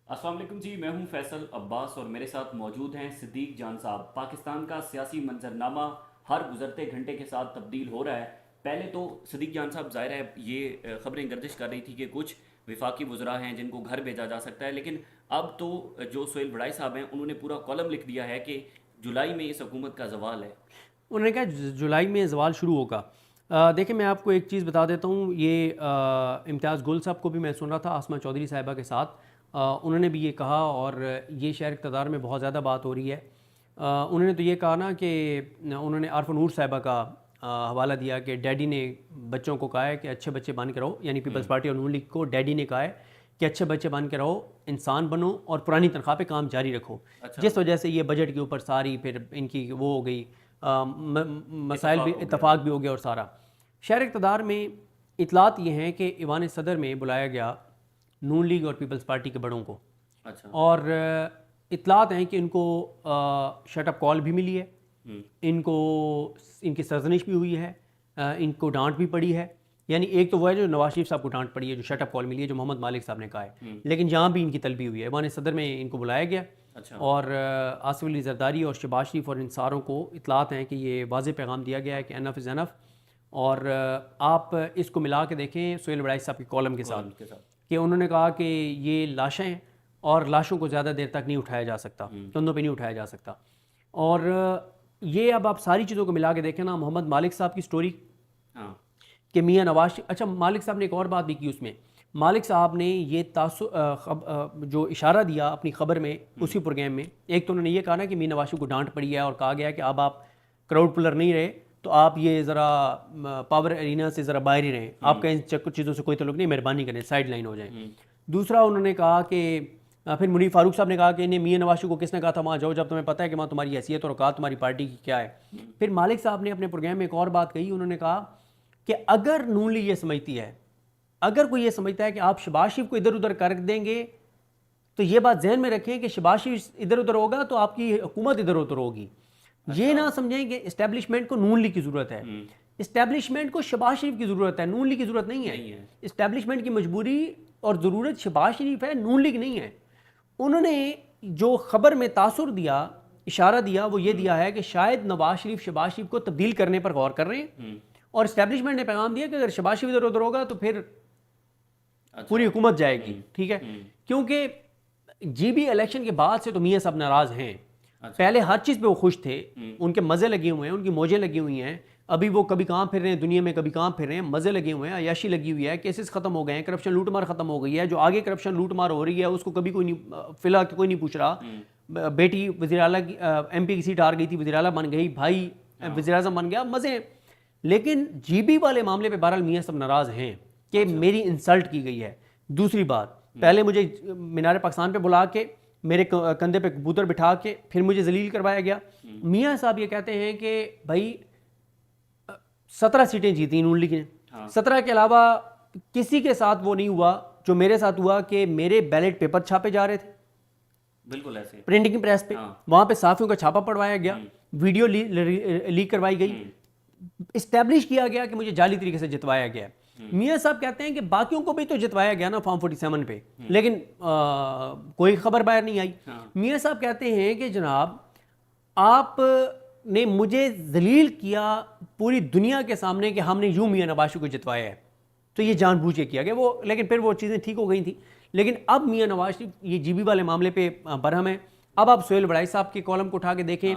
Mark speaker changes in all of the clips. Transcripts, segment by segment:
Speaker 1: अस्सलाम वालेकुम जी। मैं हूं फैसल अब्बास और मेरे साथ मौजूद हैं सिद्दीक जान साहब। पाकिस्तान का सियासी मंजरनामा हर गुजरते घंटे के साथ तब्दील हो रहा है। पहले तो सिद्दीक जान साहब, ज़ाहिर है ये खबरें गर्दिश कर रही थी कि कुछ विफाकी वज़रा हैं जिनको घर भेजा जा सकता है, लेकिन अब तो जो सोहेल बड़ाई साहब हैं उन्होंने पूरा कॉलम लिख दिया है कि जुलाई में इस हुकूमत का जवाल है।
Speaker 2: उन्होंने कहा जुलाई में जवाल शुरू होगा। देखिए मैं आपको एक चीज़ बता देता हूँ, ये इम्तियाज़ गुल साहब को भी मैं सुन रहा था आसमा चौधरी साहिबा के साथ। उन्होंने भी ये कहा और ये शहर इक़्तिदार में बहुत ज़्यादा बात हो रही है। उन्होंने तो ये कहा ना कि उन्होंने आरफ नूर साहिबा का हवाला दिया कि डैडी ने बच्चों को कहा है कि अच्छे बच्चे बन के रहो, यानी पीपल्स पार्टी और नून लीग को डैडी ने कहा है कि अच्छे बच्चे बन के रहो, इंसान बनो और पुरानी तनख्वाह पे काम जारी रखो।
Speaker 1: अच्छा।
Speaker 2: जिस वजह से ये बजट के ऊपर सारी फिर इनकी वो हो गई, मसाइल भी,
Speaker 1: इत्तेफाक हो गया।
Speaker 2: इतफाक़ भी हो गया और सारा शहर इक़्तिदार में इतलात ये हैं कि ईवान सदर में बुलाया गया नून लीग और पीपल्स पार्टी के बड़ों को।
Speaker 1: अच्छा।
Speaker 2: और इतलात हैं कि इनको शटअप कॉल भी मिली है,
Speaker 1: हम्म।
Speaker 2: इनको इनकी सरजनिश भी हुई है, इनको डांट भी पड़ी है। यानी एक तो वो है जो नवाज शरीफ साहब को डांट पड़ी है, जो शटअप कॉल मिली है, जो मोहम्मद मालिक साहब ने कहा है, लेकिन यहाँ भी इनकी तलबी हुई है। ईवान सदर में इनको बुलाया गया
Speaker 1: अच्छा।
Speaker 2: और आसिफ अली जरदारी और शहबाज शरीफ और इन सारों को इतलात हैं कि ये वाज़ेह पैगाम दिया गया है कि एनफ इज़ एनफ। और आप इसको मिला के देखें सोहेल बड़ाई साहब के कॉलम के साथ,
Speaker 1: कॉलम के साथ।
Speaker 2: कि उन्होंने कहा कि ये लाशें हैं और लाशों को ज़्यादा देर तक नहीं उठाया जा सकता, कंधों पे नहीं उठाया जा सकता। और ये अब आप सारी चीज़ों को मिला के देखें ना, मोहम्मद मालिक साहब की स्टोरी
Speaker 1: हाँ।
Speaker 2: कि मियाँ नवाज, अच्छा मालिक साहब ने एक और बात भी की उसमें। मालिक साहब ने ये जो इशारा दिया अपनी ख़बर में, उसी प्रोग्राम में, एक तो उन्होंने ये कहा ना कि मियाँ नवाज शरीफ को डांट पड़ी है और कहा गया कि अब आप क्राउड पुलर नहीं रहे, तो आप ये ज़रा पावर एरिना से ज़रा बाहर ही रहें, आपका इन चीज़ों से कोई तल्लुक नहीं, मेहरबानी करें साइड लाइन हो जाए। दूसरा उन्होंने कहा कि फिर मुनीर फारूक साहब ने कहा कि इन्हें मियाँ नवाज शरीफ को किसने कहा था वहाँ जाओ जब तुम्हें पता है कि वहाँ तुम्हारी हैसियत और औकात तुम्हारी पार्टी की क्या है। फिर मालिक साहब ने अपने प्रोग्राम में एक और बात कही, उन्होंने कहा कि अगर नून लीग ये समझती है, अगर कोई ये समझता है कि आप शहबाज शरीफ को इधर उधर कर देंगे, तो ये बात जहन में रखें कि शहबाज शरीफ इधर उधर होगा तो आपकी हुकूमत इधर उधर होगी। ये ना समझें कि इस्टेब्लिशमेंट को नून लीग की ज़रूरत है, इस्टेब्लिशमेंट को शहबाज शरीफ की ज़रूरत है, नून लीग की ज़रूरत नहीं है। इस्टेब्लिशमेंट की मजबूरी और ज़रूरत शहबाज शरीफ है, नून लीग नहीं है। उन्होंने जो खबर में तासुर दिया, इशारा दिया, वो ये दिया है कि शायद नवाज शरीफ शहबाज शरीफ को तब्दील करने पर गौर कर रहे हैं। और इस्टेब्लिशमेंट ने पैगाम दिया कि अगर शहबाज शरीफ इधर उधर होगा तो फिर
Speaker 1: अच्छा।
Speaker 2: पूरी हुकूमत जाएगी। ठीक है, क्योंकि जीबी इलेक्शन के बाद से तो मियाँ साहब नाराज हैं।
Speaker 1: अच्छा।
Speaker 2: पहले हर चीज़ पे वो खुश थे, उनके मज़े लगे हुए हैं, उनकी मौजें लगी हुई हैं। अभी वो कभी कहाँ फिर रहे हैं दुनिया में, कभी कहाँ फिर रहे हैं, मज़े लगे हुए हैं, अयाशी लगी हुई है, केसेस खत्म हो गए हैं, करप्शन लूटमार खत्म हो गई है। जो आगे करप्शन लूटमार हो रही है उसको कभी कोई नहीं, फिलहाल कोई नहीं पूछ रहा। बेटी वज़ीर आला की MP की सीट हार गई थी, वज़ीर आला बन गई, भाई वज़ीर आज़म बन गया, मज़े। लेकिन GB वाले मामले पे बहरहाल मियाँ सब नाराज़ हैं कि मेरी इंसल्ट की गई है। दूसरी बात, पहले मुझे मीनार पाकिस्तान पे बुला के मेरे कंधे पे कबूतर बिठा के फिर मुझे जलील करवाया गया। मियाँ साहब ये कहते हैं कि भाई 17 सीटें जीती नून लीग ने, 17 के अलावा किसी के साथ वो नहीं हुआ जो मेरे साथ हुआ कि मेरे बैलेट पेपर छापे जा रहे थे,
Speaker 1: बिल्कुल ऐसे।
Speaker 2: प्रिंटिंग प्रेस पे, वहां पे साफियों का छापा पड़वाया गया, वीडियो लीक करवाई गई, इस्टेब्लिश किया गया कि मुझे जाली तरीके से जितवाया गया। मियाँ साहब कहते हैं कि बाकियों को भी तो जितवाया गया ना फॉर्म 47 पे, लेकिन कोई खबर बाहर नहीं आई। मियाँ साहब कहते हैं कि जनाब आप ने मुझे जलील किया पूरी दुनिया के सामने कि हमने यूं मियाँ नवाज शरीफ को जितवाया है, तो ये जानबूझ के किया गया वो, लेकिन फिर वो चीज़ें ठीक हो गई थी। लेकिन अब मियाँ नवाज शरीफ ये GB वाले मामले पे बरहम है। अब आप सोहेल बड़ाई साहब के कॉलम को उठा के देखें,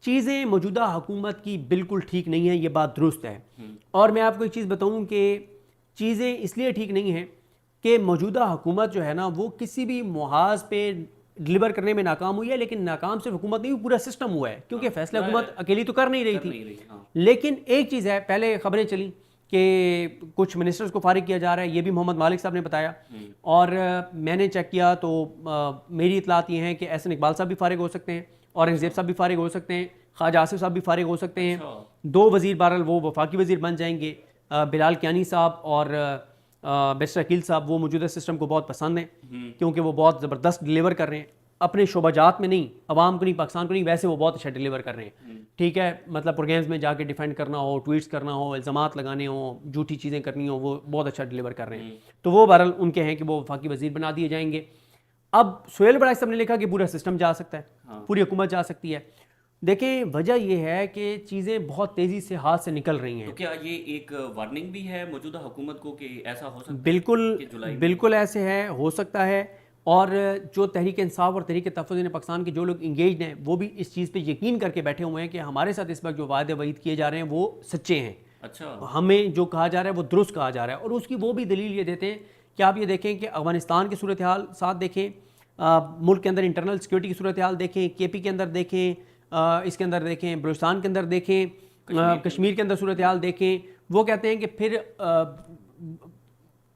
Speaker 2: चीज़ें मौजूदा हुकूमत की बिल्कुल ठीक नहीं है, ये बात दुरुस्त है। और मैं आपको एक चीज़ बताऊं कि चीज़ें इसलिए ठीक नहीं हैं कि मौजूदा हुकूमत जो है ना वो किसी भी मुहाज पे डिलीवर करने में नाकाम हुई है, लेकिन नाकाम सिर्फ हुकूमत नहीं, पूरा सिस्टम हुआ है, क्योंकि फैसला हुकूमत अकेली तो कर नहीं रही थी। लेकिन एक चीज़ है, पहले खबरें चली कि कुछ मिनिस्टर्स को फारिग किया जा रहा है, ये भी मोहम्मद मालिक साहब ने बताया। और मैंने चेक किया तो मेरी इतलात ये हैं कि एहसन इकबाल साहब भी फारिग हो सकते हैं, औरंगजेब साहब भी फारिग हो सकते हैं, ख्वाजा आसिफ साहब भी फारिग हो सकते हैं। 2 वज़ीर बहरहाल वो वफाकी वज़ीर बन जाएंगे, बिलाल कियानी साहब और बैरिस्टर अकील साहब। वो मौजूदा सिस्टम को बहुत पसंद हैं क्योंकि वो बहुत ज़बरदस्त डिलीवर कर रहे हैं, अपने शोबाजात में नहीं, अवाम को नहीं, पाकिस्तान को नहीं, वैसे वो बहुत अच्छा डिलीवर कर रहे हैं। ठीक है, मतलब प्रोग्राम्स में जाके डिफेंड करना हो, ट्वीट्स करना हो, इल्ज़ामात लगाने हो, झूठी चीज़ें करनी हो, वो बहुत अच्छा डिलीवर कर रहे हैं। तो वो बहरहाल उनके हैं कि वो वफाकी वज़ीर बना दिए जाएंगे। अब सोहेल बड़ाई साहब ने लिखा कि पूरा सिस्टम जा सकता है,
Speaker 1: हाँ।
Speaker 2: पूरी हुकूमत जा सकती है। देखें, वजह यह है कि चीज़ें बहुत तेज़ी से हाथ से निकल रही हैं।
Speaker 1: तो क्या ये एक वार्निंग भी है मौजूदा हुकूमत को कि ऐसा हो सकता है
Speaker 2: बिल्कुल
Speaker 1: कि जुलाई में?
Speaker 2: बिल्कुल ऐसे है, हो सकता है। और जो तहरीक इंसाफ और तहरीक तहफ़्फ़ुज़ पाकिस्तान के जो लोग इंगेज हैं वो भी इस चीज़ पे यकीन करके बैठे हुए हैं कि हमारे साथ इस वक्त जो वादे वईद किए जा रहे हैं वो सच्चे हैं।
Speaker 1: अच्छा।
Speaker 2: हमें जो कहा जा रहा है वो दुरुस्त कहा जा रहा है। और उसकी वो भी दलील ये देते हैं कि आप ये देखें कि अफगानिस्तान की सूरत हाल साथ देखें, मुल्क के अंदर इंटरनल सिक्योरिटी की सूरत हाल देखें, KP के अंदर देखें, इसके अंदर देखें, बलूचिस्तान के अंदर देखें, कश्मीर के अंदर सूरत हाल देखें। वो कहते हैं कि फिर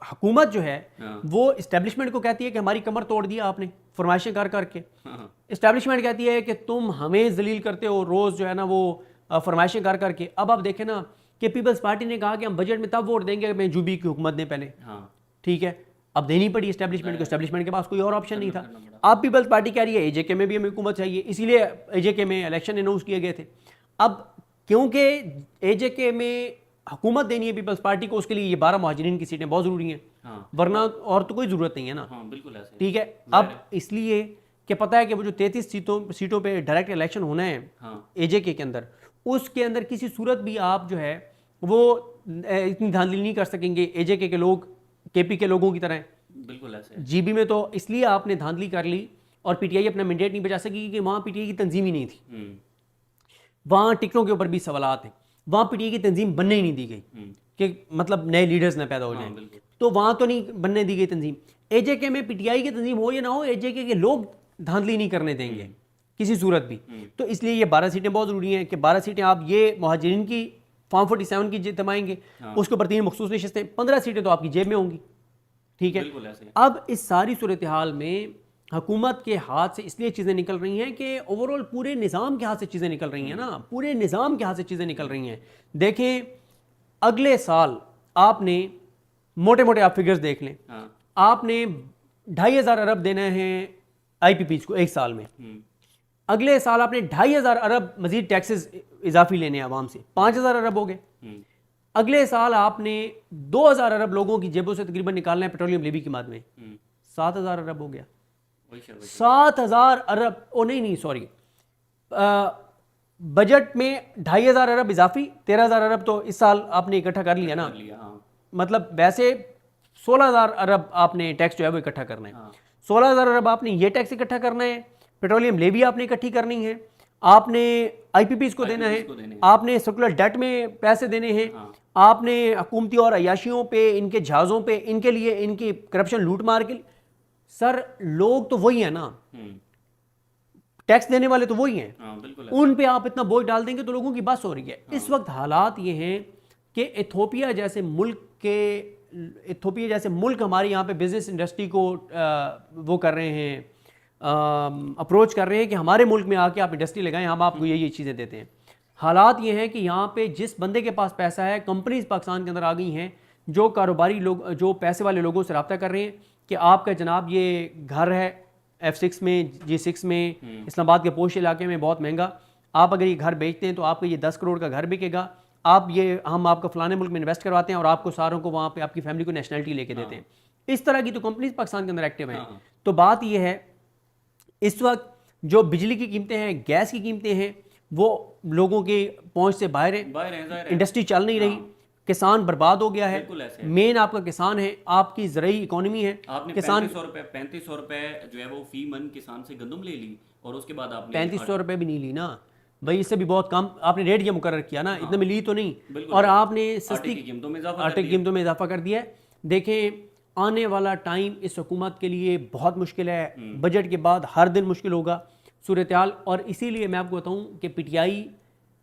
Speaker 2: हुकूमत जो है
Speaker 1: हाँ।
Speaker 2: वो इस्टेब्लिशमेंट को कहती है कि हमारी कमर तोड़ दिया आपने फरमाइशें कर करके।
Speaker 1: हाँ।
Speaker 2: इस्टेब्लिशमेंट कहती है कि तुम हमें जलील करते हो रोज़ जो है ना वो फरमाइशें कर करके। अब आप देखें ना कि पीपल्स पार्टी ने कहा कि हम बजट में तब वोट देंगे मैं यूबी की हुकूमत ने पहले,
Speaker 1: हाँ।
Speaker 2: ठीक है, अब देनी पड़ी इस्टेब्लिशमेंट को। इस्टेब्लिशमेंट के पास कोई और ऑप्शन नहीं था। अब पीपल्स पार्टी कह रही है AJK में भी हमें हुकूमत चाहिए, इसीलिए AJK में इलेक्शन अनाउंस किए गए थे। अब क्योंकि AJK में हुकूमत देनी है पीपल्स पार्टी को, उसके लिए ये 12 मुहाजिरीन की सीटें बहुत ज़रूरी हैं,
Speaker 1: हाँ।
Speaker 2: वरना और तो कोई ज़रूरत नहीं है ना।
Speaker 1: हाँ बिल्कुल ऐसे।
Speaker 2: ठीक है, अब इसलिए कि पता है कि वो जो 33 सीटों पे डायरेक्ट इलेक्शन होना है
Speaker 1: हाँ।
Speaker 2: AJK के अंदर, उसके अंदर किसी सूरत भी आप जो है वो इतनी धांधली नहीं कर सकेंगे AJK के लोग KP के लोगों की तरह।
Speaker 1: बिल्कुल ऐसे।
Speaker 2: GB में तो इसलिए आपने धांधली कर ली और PTI अपना मैंडेट नहीं बचा सकी कि वहाँ PTI की तंजीम ही नहीं थी। वहाँ टिकटों के ऊपर भी सवालात हैं, वहाँ PTI की तंजीम बनने ही नहीं दी गई कि मतलब नए लीडर्स ना पैदा हो जाएं, तो वहाँ तो नहीं बनने दी गई तंजीम। AJK में PTI की तंजीम हो या ना हो, AJK के लोग धांधली नहीं करने देंगे किसी सूरत भी। तो इसलिए ये 12 सीटें बहुत ज़रूरी हैं कि 12 सीटें आप ये मुहाजिरीन की फॉर्म 47 की जमाएंगे, उसके ऊपर 3 मखसूस नशस्तें, 15 सीटें तो आपकी जेब में होंगी। ठीक है,
Speaker 1: बिल्कुल ऐसे।
Speaker 2: अब इस सारी सूरत हाल में हुकूमत के हाथ से इसलिए चीज़ें निकल रही हैं कि ओवरऑल पूरे निज़ाम के हाथ से चीज़ें निकल रही हैं ना, पूरे निज़ाम के हाथ से चीज़ें निकल रही हैं। देखें, अगले साल आपने मोटे मोटे आप फिगर्स देख लें, आपने 2,500 अरब देना है IPPs को एक साल में। अगले साल आपने 2,500 अरब मजीद टैक्सेस इजाफी लेने हैं आवाम से, 5,000 अरब हो गए। अगले साल आपने 2,000 अरब लोगों की जेबों से तकरीबन निकालना है पेट्रोलियम लेवी की मद में, 7,000 अरब हो गया। 7,000 अरब, ओ नहीं सॉरी, बजट में 2,500 अरब इजाफी, 13,000 अरब तो इस साल आपने इकट्ठा कर लिया ना। मतलब वैसे 16,000 अरब आपने टैक्स जो है वो इकट्ठा करना है। 16,000 अरब आपने ये टैक्स इकट्ठा करना है, पेट्रोलियम लेवी आपने इकट्ठी करनी है, आपने IPPs को देना है, आपने सर्कुलर डेट में पैसे देने हैं, आपने हुकूमती और अयाशियों पे, इनके जहाज़ों पे, इनके लिए इनकी करप्शन लूट मार के। सर लोग तो वही है ना, टैक्स देने वाले तो वही हैं, उन पे आप इतना बोझ डाल देंगे तो लोगों की बस हो रही है। इस वक्त हालात ये हैं कि इथोपिया जैसे मुल्क हमारे यहाँ पे बिजनेस इंडस्ट्री को वो कर रहे हैं, अप्रोच कर रहे हैं कि हमारे मुल्क में आके आप इंडस्ट्री लगाएं, हम आपको ये चीज़ें देते हैं। हालात ये हैं कि यहाँ पे जिस बंदे के पास पैसा है, कंपनीज पाकिस्तान के अंदर आ गई हैं, जो कारोबारी लोग, जो पैसे वाले लोगों से रब्ता कर रहे हैं कि आपका जनाब ये घर है F6 में, G6 में, इस्लामाबाद के पोश इलाके में बहुत महंगा, आप अगर ये घर बेचते हैं तो आपका ये 10 करोड़ का घर बिकेगा, हम आपको फलाने मुल्क में इन्वेस्ट करवाते हैं और आपको सारों को वहाँ पे आपकी फैमिली को नेशनलिटी लेके देते हैं। इस तरह की तो कंपनीज पाकिस्तान के अंदर एक्टिव हैं। तो बात यह है, इस वक्त जो बिजली की कीमतें हैं, गैस की कीमतें हैं, वो लोगों की पहुंच से बाहर है, इंडस्ट्री चल नहीं रही, किसान बर्बाद हो गया है। मेन आपका किसान है, आपकी ज़रूरी इकोनॉमी है।
Speaker 1: आपने
Speaker 2: किसान
Speaker 1: 3500 रुपए जो है वो फी मन किसान से गंदम ले ली और उसके बाद आपने
Speaker 2: 3500 रुपए भी नहीं ली ना भाई, इससे भी बहुत कम आपने रेट ये मुकर्रर किया ना, इतने में ली तो नहीं, और आपने सस्ती आटे की कीमतों में इजाफा कर दिया है। देखें, आने वाला टाइम इस हुकूमत के लिए बहुत मुश्किल है, बजट के बाद हर दिन मुश्किल होगा सूरत हाल। और इसीलिए मैं आपको बताऊं कि PTI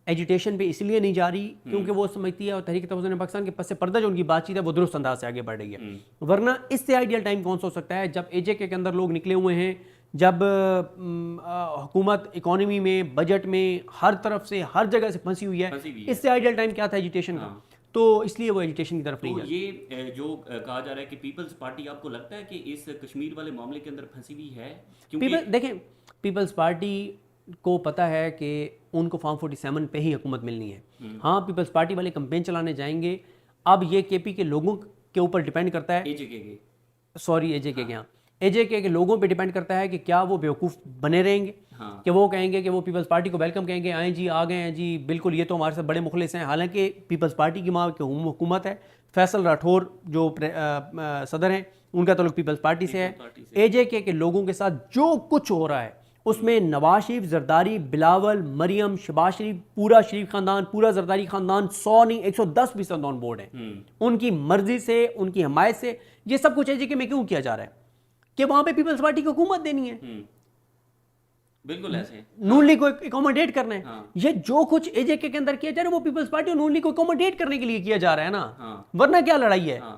Speaker 2: एजुटेशन पे इसलिए नहीं जा रही क्योंकि वो समझती है, और तहरीक तहफ़्फ़ुज़ पाकिस्तान के पस से पर्दा जो उनकी बातचीत है वो दुरुस्त अंदाज से आगे बढ़ रही है। वरना इससे आइडियल टाइम कौन सा हो सकता है, जब AJK के अंदर लोग निकले हुए हैं, जब हुकूमत इकोनॉमी में, बजट में, हर तरफ से, हर जगह से फंसी हुई है। इससे आइडियल टाइम क्या था एजुटेशन का, तो इसलिए वो एजुटेशन की तरफ नहीं है।
Speaker 1: ये जो कहा जा रहा है कि पीपल्स पार्टी, आपको लगता है कि इस कश्मीर वाले मामले के अंदर फंसी हुई है? क्योंकि
Speaker 2: देखें, पीपल्स पार्टी को पता है कि उनको फॉर्म 47 पे ही हुकूमत मिलनी है। हाँ, पीपल्स पार्टी वाले कैंपेन चलाने जाएंगे, अब ये KP के लोगों के ऊपर डिपेंड करता है, AJK के यहाँ एजेके के लोगों पे डिपेंड करता है कि क्या वो बेवकूफ़ बने रहेंगे,
Speaker 1: हाँ।
Speaker 2: कि वो कहेंगे कि वो पीपल्स पार्टी को वेलकम कहेंगे, आए जी आ गए हैं जी, बिल्कुल ये तो हमारे साथ बड़े मुखलिस हैं। हालांकि पीपल्स पार्टी की वहाँ की हुकूमत है, फैसल राठौर जो सदर हैं उनका ताल्लुक पीपल्स पार्टी से है। एजेके के लोगों के साथ जो कुछ हो रहा है उसमें नवाज शरीफ, जरदारी, बिलावल, मरियम, शबाज शरीफ, पूरा शरीफ खानदान, पूरा जरदारी खानदान 100 नहीं 110% ऑन बोर्ड है। उनकी मर्जी से, उनकी हमायत से ये सब कुछ एजेके में क्यों किया जा रहा है कि वहां पे पीपल्स पार्टी की हुकूमत देनी है,
Speaker 1: बिल्कुल ऐसे
Speaker 2: नून लीग को एकोमोडेट करना है।
Speaker 1: हाँ।
Speaker 2: ये जो कुछ एजेके के अंदर किया जा रहा है वो पीपल्स पार्टी और नून लीग को एकोमोडेट करने के लिए किया जा रहा है ना।
Speaker 1: हाँ।
Speaker 2: वरना क्या लड़ाई है।
Speaker 1: हाँ,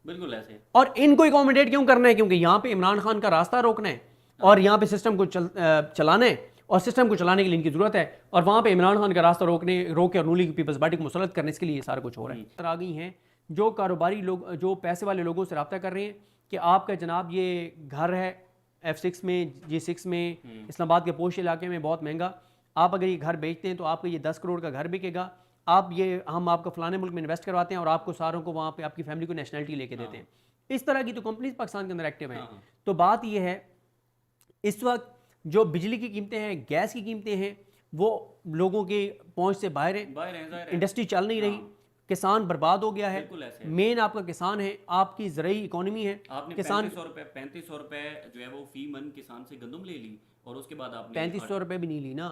Speaker 1: बिल्कुल ऐसे।
Speaker 2: और इनको एकोमोडेट क्यों करना है? क्योंकि यहाँ पे इमरान खान का रास्ता रोकना है और यहाँ पे सिस्टम को चलाना है, और सिस्टम को चलाने के लिए इनकी जरूरत है, और वहाँ पे इमरान खान का रास्ता रोक के और नून लीग पीपल्स पार्टी को मुसल्लत करने के लिए ये सारा कुछ हो रहा है। आ गई हैं जो कारोबारी लोग, जो पैसे वाले लोगों से रब्ता कर रहे हैं कि आपका जनाब ये घर है F6 में, G6 में, इस्लामाबाद के पोश इलाके में बहुत महंगा, आप अगर ये घर बेचते हैं तो आपका ये 10 करोड़ का घर बिकेगा, आप ये हम आपको फलाने मुल्क में इन्वेस्ट करवाते हैं और आपको सारों को वहाँ पे आपकी फैमिली को नेशनलिटी लेके देते हैं। इस तरह की तो कंपनीज पाकिस्तान के अंदर एक्टिव हैं। तो बात ये है इस वक्त जो बिजली की कीमतें हैं, गैस की कीमतें हैं, वो लोगों के पहुंच से बाहर है, इंडस्ट्री चल नहीं रही, किसान बर्बाद हो गया है। मेन आपका किसान है, आपकी ज़रूरी इकोनॉमी है।
Speaker 1: आपने
Speaker 2: किसान
Speaker 1: 3500 रुपए जो है वो फी मन किसान से गंदम ले ली, और उसके बाद आपने
Speaker 2: 3500 रुपये भी नहीं ली ना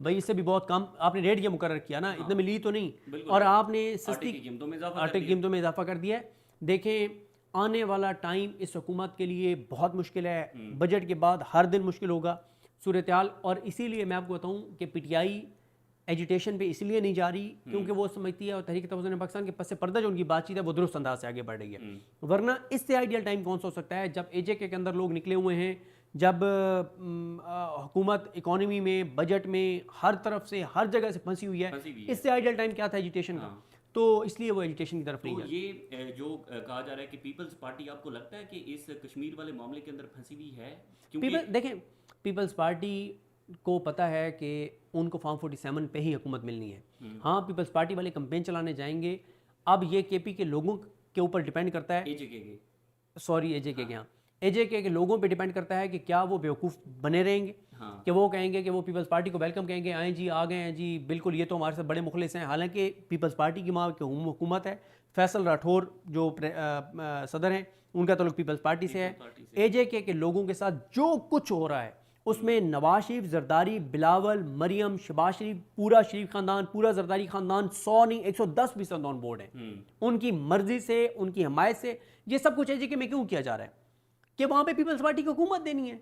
Speaker 2: भाई, इससे भी बहुत कम आपने रेट ये मुकर्रर किया ना, इतने में ली तो नहीं, और आपने सस्ती आटे की कीमतों में इजाफा कर दिया है। देखें आने वाला टाइम इस हुकूमत के लिए बहुत मुश्किल है, बजट के बाद हर दिन मुश्किल होगा सूरत हाल। और इसीलिए मैं आपको बताऊं कि पीटीआई एजुटेशन पे इसलिए नहीं जा रही क्योंकि वो समझती है, और तहरीक तवज्जुह पाकिस्तान के पस से पर्दा जो उनकी बातचीत है वो दुरुस्त अंदाज से आगे बढ़ रही है। वरना इससे आइडियल टाइम कौन सा हो सकता है जब एजेके के अंदर लोग निकले हुए हैं, जब हुकूमत इकोनॉमी में, बजट में, हर तरफ से, हर जगह से फंसी हुई है। इससे आइडियल टाइम क्या था एजुटेशन का, तो इसलिए वो एजुकेशन की तरफ नहीं
Speaker 1: जाती। ये जो कहा जा रहा है कि पीपल्स पार्टी, आपको लगता है कि इस कश्मीर वाले मामले के अंदर फंसी हुई है? क्योंकि
Speaker 2: देखें पीपल्स पार्टी को पता है कि उनको फॉर्म 47 पे ही हुकूमत मिलनी है। हाँ, पीपल्स पार्टी वाले कैंपेन चलाने जाएंगे, अब ये केपी के लोगों के ऊपर डिपेंड करता है, एजेके के यहाँ एजेके के लोगों पे डिपेंड करता है कि क्या वो बेवकूफ़ बने रहेंगे। हाँ। कि वो कहेंगे कि वो पीपल्स पार्टी को वेलकम कहेंगे, आए जी आ गए हैं जी, बिल्कुल ये तो हमारे साथ बड़े मुखलिस हैं। हालांकि पीपल्स पार्टी की वहाँ की हुकूमत है, फैसल राठौर जो सदर हैं उनका ताल्लुक पीपल्स पार्टी से है। एजेके के लोगों के साथ जो कुछ हो रहा है उसमें नवाज शरीफ, जरदारी, बिलावल, मरियम, शबाज शरीफ, पूरा शरीफ खानदान, पूरा जरदारी खानदान 100 नहीं 110% ऑन बोर्ड है। उनकी मर्जी से, उनकी हमायत से ये सब कुछ एजेके में क्यों किया जा रहा है कि वहां पे पीपल्स पार्टी की हुकूमत देनी है।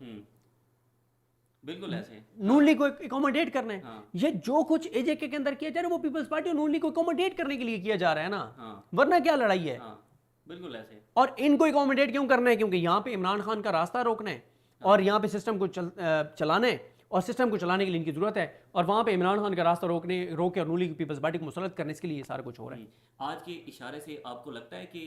Speaker 1: बिल्कुल ऐसे
Speaker 2: नून लीग को एकोमोडेट करना है। ये जो कुछ एजेके के अंदर किया जा रहा है वो पीपल्स पार्टी और नून लीग को एकोमोडेट करने के लिए किया जा रहा है ना। वरना क्या लड़ाई है।
Speaker 1: बिल्कुल ऐसे।
Speaker 2: और इनको एकोमोडेट क्यों करना है? क्योंकि यहाँ पे इमरान खान का रास्ता रोकना है और यहाँ पे सिस्टम को चलाना है, और सिस्टम को चलाने के लिए इनकी जरूरत है, और वहाँ पे इमरान खान का रास्ता रोक के और नून लीग पीपल्स पार्टी को मुसल्लत करने के लिए सारा कुछ हो रहा है।
Speaker 1: आज के इशारे से आपको लगता है कि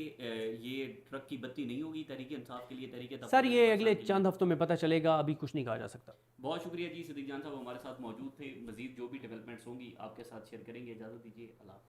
Speaker 1: ये ट्रक की बत्ती नहीं होगी तहरीक इंसाफ के लिए? तहरीक
Speaker 2: सर ये अगले चंद हफ्तों में पता चलेगा, अभी कुछ नहीं कहा जा सकता।
Speaker 1: बहुत शुक्रिया जी, सिद्दीक जान साहब हमारे साथ मौजूद थे। मजीद जो भी डेवलपमेंट्स होंगी आपके साथ शेयर करेंगे। इजाज़त दीजिए, अल्लाह।